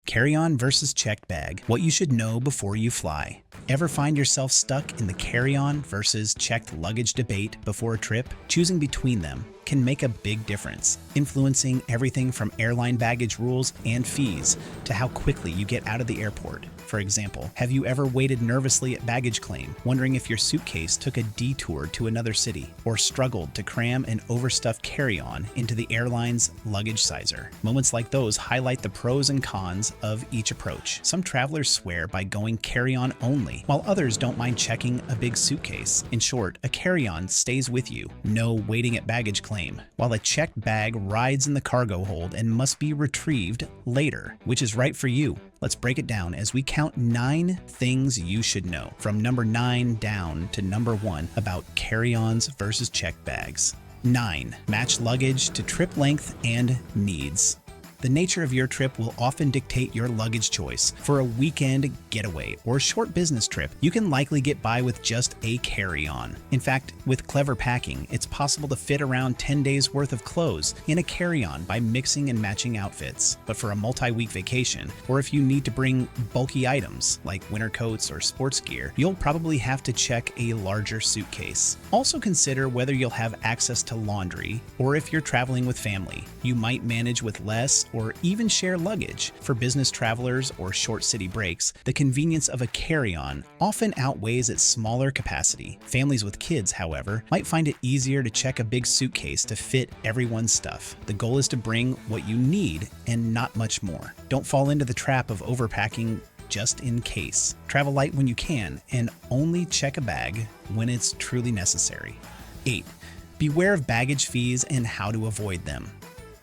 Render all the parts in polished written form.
Carry-on versus checked bag. What you should know before you fly. Ever find yourself stuck in the carry-on versus checked luggage debate before a trip? Choosing between them can make a big difference, influencing everything from airline baggage rules and fees to how quickly you get out of the airport. For example, have you ever waited nervously at baggage claim, wondering if your suitcase took a detour to another city, or struggled to cram an overstuffed carry-on into the airline's luggage sizer? Moments like those highlight the pros and cons of each approach. Some travelers swear by going carry-on only, while others don't mind checking a big suitcase. In short, a carry-on stays with you, no waiting at baggage claim, while a checked bag rides in the cargo hold and must be retrieved later. Which is right for you? Let's break it down as we count 9 things you should know, from number 9 down to number 1 about carry-ons versus checked bags. 9. Match luggage to trip length and needs. The nature of your trip will often dictate your luggage choice. For a weekend getaway or short business trip, you can likely get by with just a carry-on. In fact, with clever packing, it's possible to fit around 10 days worth of clothes in a carry-on by mixing and matching outfits. But for a multi-week vacation, or if you need to bring bulky items like winter coats or sports gear, you'll probably have to check a larger suitcase. Also consider whether you'll have access to laundry, or if you're traveling with family, you might manage with less or even share luggage. For business travelers or short city breaks, the convenience of a carry-on often outweighs its smaller capacity. Families with kids, however, might find it easier to check a big suitcase to fit everyone's stuff. The goal is to bring what you need and not much more. Don't fall into the trap of overpacking just in case. Travel light when you can and only check a bag when it's truly necessary. 8. Beware of baggage fees and how to avoid them.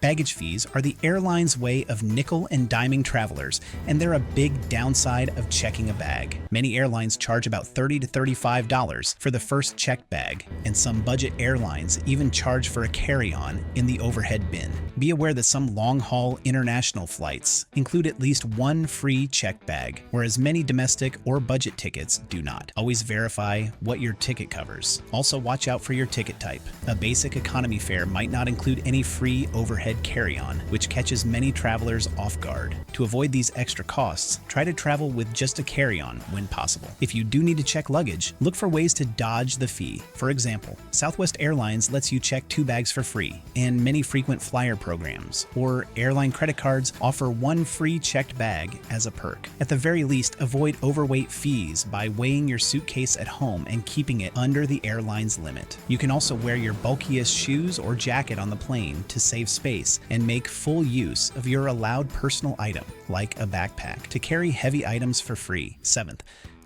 Baggage fees are the airline's way of nickel and diming travelers, and they're a big downside of checking a bag. Many airlines charge about $30 to $35 for the first checked bag, and some budget airlines even charge for a carry-on in the overhead bin. Be aware that some long-haul international flights include at least one free checked bag, whereas many domestic or budget tickets do not. Always verify what your ticket covers. Also, watch out for your ticket type. A basic economy fare might not include any free overhead carry-on, which catches many travelers off guard. To avoid these extra costs, try to travel with just a carry-on when possible. If you do need to check luggage, look for ways to dodge the fee. For example, Southwest Airlines lets you check 2 bags for free, and many frequent flyer programs or airline credit cards offer 1 free checked bag as a perk. At the very least, avoid overweight fees by weighing your suitcase at home and keeping it under the airline's limit. You can also wear your bulkiest shoes or jacket on the plane to save space and make full use of your allowed personal item, like a backpack, to carry heavy items for free. 7th,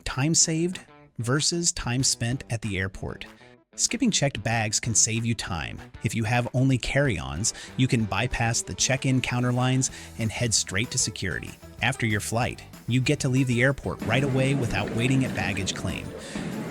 time saved versus time spent at the airport. Skipping checked bags can save you time. If you have only carry-ons, you can bypass the check-in counter lines and head straight to security. After your flight, you get to leave the airport right away without waiting at baggage claim.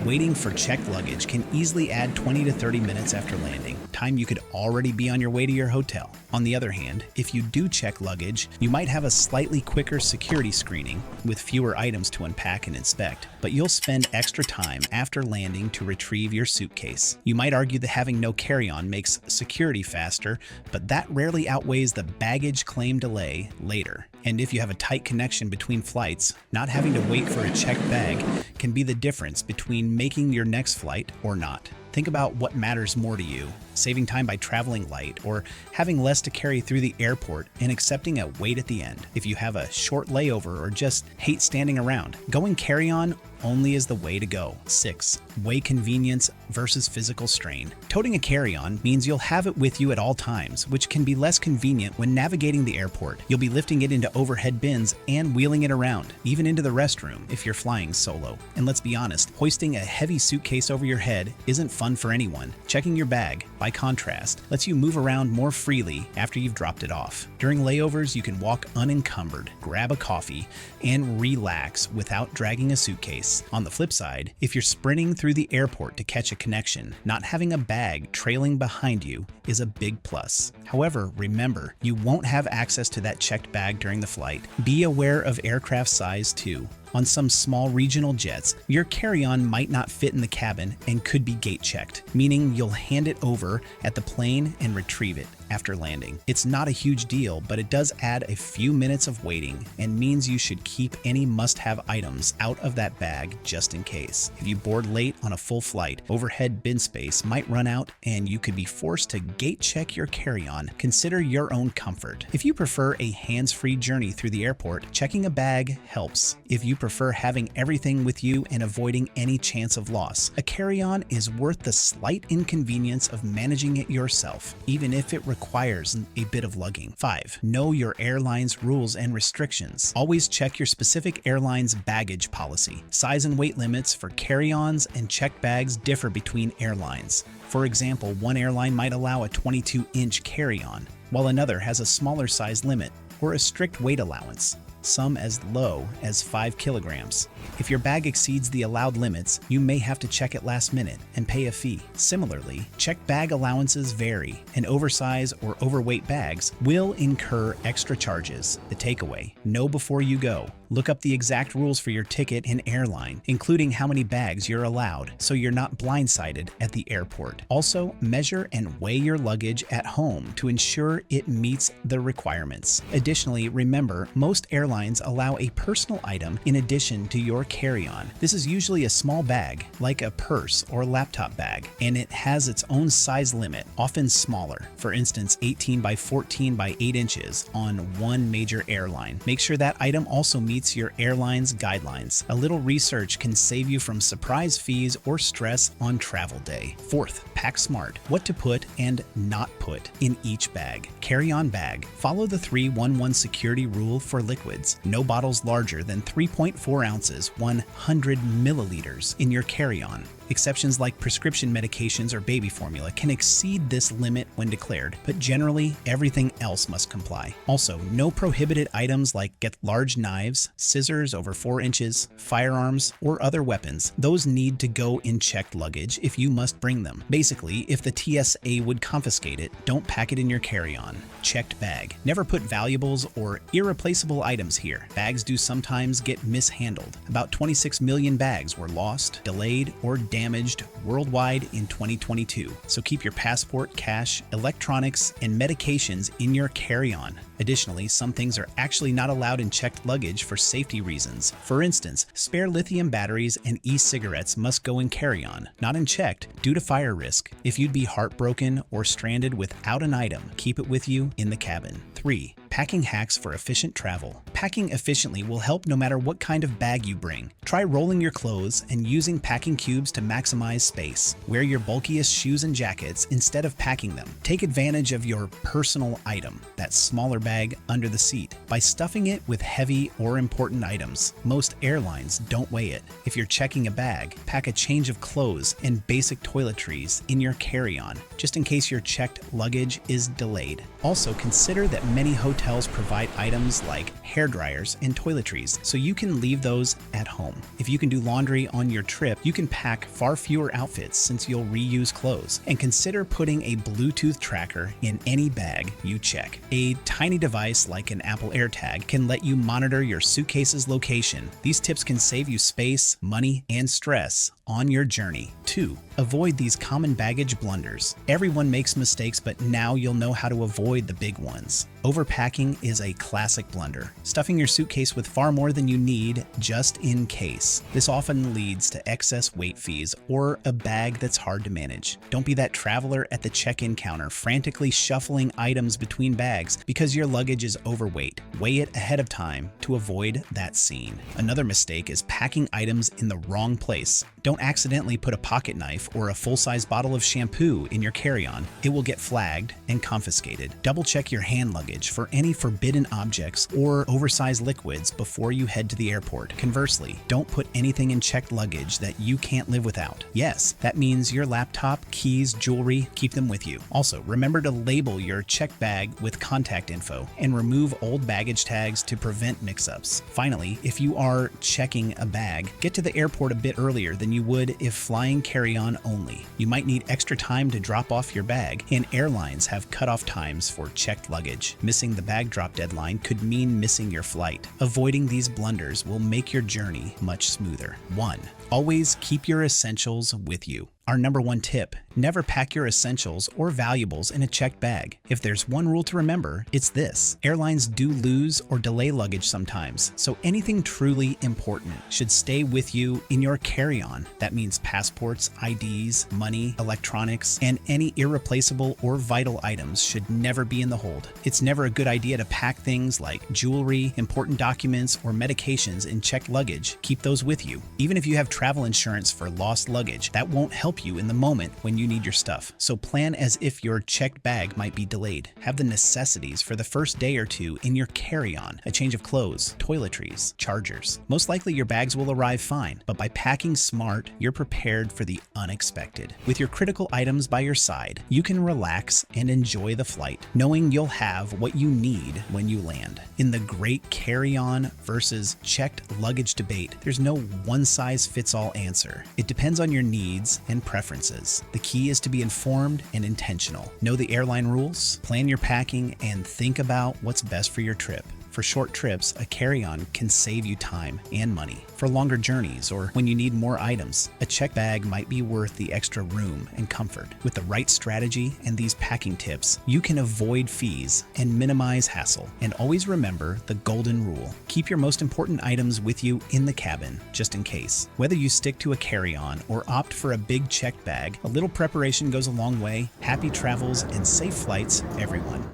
Waiting for checked luggage can easily add 20 to 30 minutes after landing, time you could already be on your way to your hotel. On the other hand, if you do check luggage, you might have a slightly quicker security screening with fewer items to unpack and inspect, but you'll spend extra time after landing to retrieve your suitcase. You might argue that having no carry-on makes security faster, but that rarely outweighs the baggage claim delay later. And if you have a tight connection between flights, not having to wait for a checked bag can be the difference between making your next flight or not. Think about what matters more to you, saving time by traveling light or having less to carry through the airport and accepting a wait at the end. If you have a short layover or just hate standing around, going carry-on only is the way to go. 6. Weigh convenience versus physical strain. Toting a carry-on means you'll have it with you at all times, which can be less convenient when navigating the airport. You'll be lifting it into overhead bins and wheeling it around, even into the restroom if you're flying solo. And let's be honest, hoisting a heavy suitcase over your head isn't fun for anyone. Checking your bag, by contrast, lets you move around more freely after you've dropped it off. During layovers, you can walk unencumbered, grab a coffee, and relax without dragging a suitcase. On the flip side, if you're sprinting through the airport to catch a connection, not having a bag trailing behind you is a big plus. However, remember, you won't have access to that checked bag during the flight. Be aware of aircraft size too. On some small regional jets, your carry-on might not fit in the cabin and could be gate checked, meaning you'll hand it over at the plane and retrieve it. after landing. It's not a huge deal, but it does add a few minutes of waiting and means you should keep any must-have items out of that bag just in case. If you board late on a full flight, overhead bin space might run out and you could be forced to gate check your carry-on. Consider your own comfort. If you prefer a hands-free journey through the airport, checking a bag helps. If you prefer having everything with you and avoiding any chance of loss, a carry-on is worth the slight inconvenience of managing it yourself, even if it requires a bit of lugging. 5. Know your airline's rules and restrictions. Always check your specific airline's baggage policy. Size and weight limits for carry-ons and checked bags differ between airlines. For example, one airline might allow a 22-inch carry-on, while another has a smaller size limit or a strict weight allowance, some as low as 5 kilograms. If your bag exceeds the allowed limits, you may have to check it last minute and pay a fee. Similarly, checked bag allowances vary, and oversized or overweight bags will incur extra charges. The takeaway: know before you go. Look up the exact rules for your ticket and airline, including how many bags you're allowed, so you're not blindsided at the airport. Also, measure and weigh your luggage at home to ensure it meets the requirements. Additionally, remember, most airlines allow a personal item in addition to your carry-on. This is usually a small bag, like a purse or laptop bag, and it has its own size limit, often smaller. For instance, 18 by 14 by 8 inches on one major airline. Make sure that item also meets your airline's guidelines. A little research can save you from surprise fees or stress on travel day. 4th, pack smart. What to put and not put in each bag. Carry-on bag. Follow the 3-1-1 security rule for liquids. No bottles larger than 3.4 ounces, 100 milliliters in your carry-on. Exceptions like prescription medications or baby formula can exceed this limit when declared, but generally everything else must comply. Also, no prohibited items like large knives, scissors over 4 inches, firearms, or other weapons. Those need to go in checked luggage if you must bring them. Basically, if the TSA would confiscate it, don't pack it in your carry-on. Checked bag. Never put valuables or irreplaceable items here. Bags do sometimes get mishandled. About 26 million bags were lost, delayed, or damaged worldwide in 2022. So keep your passport, cash, electronics, and medications in your carry-on. Additionally, some things are actually not allowed in checked luggage for safety reasons. For instance, spare lithium batteries and e-cigarettes must go in carry-on, not in checked, due to fire risk. If you'd be heartbroken or stranded without an item, keep it with you in the cabin. 3. Packing hacks for efficient travel. Packing efficiently will help no matter what kind of bag you bring. Try rolling your clothes and using packing cubes to maximize space. Wear your bulkiest shoes and jackets instead of packing them. Take advantage of your personal item, that smaller bag under the seat, by stuffing it with heavy or important items. Most airlines don't weigh it. If you're checking a bag, pack a change of clothes and basic toiletries in your carry-on, just in case your checked luggage is delayed. Also, consider that many hotels provide items like hair dryers and toiletries, so you can leave those at home. If you can do laundry on your trip, you can pack far fewer outfits since you'll reuse clothes. And consider putting a Bluetooth tracker in any bag you check. A tiny device like an Apple AirTag can let you monitor your suitcase's location. These tips can save you space, money, and stress on your journey. 2. Avoid these common baggage blunders. Everyone makes mistakes, but now you'll know how to avoid the big ones. Overpacking is a classic blunder, stuffing your suitcase with far more than you need just in case. This often leads to excess weight fees or a bag that's hard to manage. Don't be that traveler at the check-in counter frantically shuffling items between bags because your luggage is overweight. Weigh it ahead of time to avoid that scene. Another mistake is packing items in the wrong place. Don't accidentally put a pocket knife or a full-size bottle of shampoo in your carry-on. It will get flagged and confiscated. Double-check your hand luggage for any forbidden objects or oversized liquids before you head to the airport. Conversely, don't put anything in checked luggage that you can't live without. Yes, that means your laptop, keys, jewelry, keep them with you. Also, remember to label your checked bag with contact info and remove old baggage tags to prevent mix-ups. Finally, if you are checking a bag, get to the airport a bit earlier than you would if flying carry-on only. You might need extra time to drop off your bag, and airlines have cutoff times for checked luggage. Missing the bag drop deadline could mean missing your flight. Avoiding these blunders will make your journey much smoother. 1. Always keep your essentials with you. Our number one tip: never pack your essentials or valuables in a checked bag. If there's one rule to remember, it's this: airlines do lose or delay luggage sometimes, so anything truly important should stay with you in your carry-on. That means passports, IDs, money, electronics, and any irreplaceable or vital items should never be in the hold. It's never a good idea to pack things like jewelry, important documents, or medications in checked luggage. Keep those with you. Even if you have travel insurance for lost luggage, that won't help you in the moment when you need your stuff. So plan as if your checked bag might be delayed. Have the necessities for the first day or two in your carry-on: a change of clothes, toiletries, chargers. Most likely your bags will arrive fine, but by packing smart, you're prepared for the unexpected. With your critical items by your side, you can relax and enjoy the flight, knowing you'll have what you need when you land. In the great carry-on versus checked luggage debate, there's no one-size-fits-all answer. It depends on your needs and preferences. The key is to be informed and intentional. Know the airline rules, plan your packing, and think about what's best for your trip. For short trips, a carry-on can save you time and money. For longer journeys or when you need more items, a checked bag might be worth the extra room and comfort. With the right strategy and these packing tips, you can avoid fees and minimize hassle. And always remember the golden rule: keep your most important items with you in the cabin, just in case. Whether you stick to a carry-on or opt for a big checked bag, a little preparation goes a long way. Happy travels and safe flights, everyone.